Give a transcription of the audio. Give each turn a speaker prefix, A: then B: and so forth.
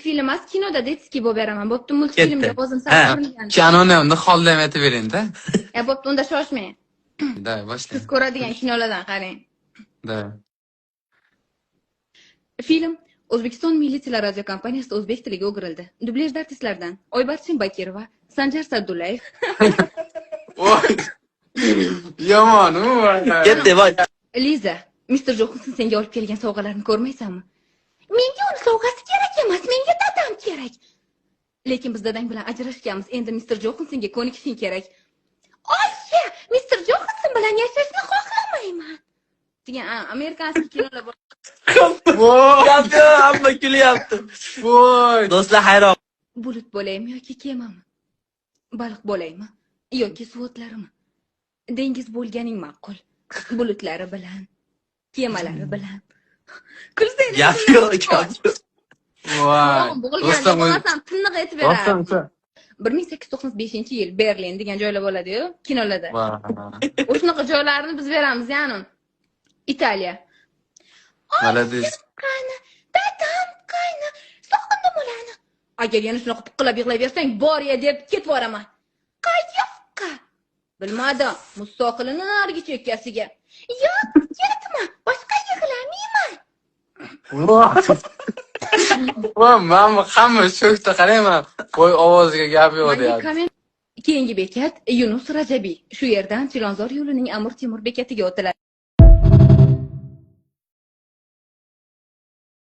A: multfilm emas, kinoda detskiy bo'lib beraman. Bo'pti, multfilmga o'zim
B: Ha,
A: sarflagan.
B: kinoni unda xoldam aytib bering-da.
A: Bo'pti, unda shoshmang.
B: Da, boshlang.
A: Siz ko'radigan kinolardan qarang.
B: Da.
A: Film O'zbekiston Milliy teleradiokompaniyasida kompaniyasida o'zbek tiliga o'girildi. Dublyajda artistlardan Oybarchin Bakirova, Sanjar Sa'dullayev.
B: Voy. Yomon, u.
C: Ketdi, voy.
A: Liza, Mr. Johnson senga olib kelgan sovg'alarni ko'rmaysanmi? Menga uni sovg'asi kerak emas, menga dadam kerak. Lekin biz dadang bilan ajrashganmiz. Endi Mr. Johnsonga ko'nikishing kerak. Oysha, Mr. Johnson bilan yashashni xohlamayman. degan amerikanskiy kinolar bor.
B: Voy.
C: Hamma kulyapti.
B: Voy.
C: Do'stlar hayron.
A: Bulut bo'laymi yoki kemami? Baliq bo'laymi yoki suv o'tlarimi? Dengiz bo'lganing ma'qul. Bulutlari bilan, kemalari bilan. Kulsang.
C: Gap yo'q.
B: Voy.
A: Do'stim, bo'lmasam tiniq aytib beradi.
B: Do'stim.
A: 1895-yil Berlin degan joylar bo'ladi-yu, kinolarda.
B: Voy.
A: O'shunaqa joylarni biz beramiz, ya'ni. Italiya.
B: Malades.
A: Qani, dadam qani, sog'indim ularni. Agar yana shunaqa piqillab yig'layversang, bor-ya deb ketib boraman. Qayoqqa? Bilmadim, mustaqilini narigi chekkasiga. Yo'q, ketma, boshqa yig'lamayman.
B: Voy, men hamma shokda qarayman. Voy, ovoziga gap yo'q deyapti.
A: Keyingi bekat Yunus Rajabiy. Shu yerdan Chilonzor yo'lining Amir Temur bekatiga o'tiladi.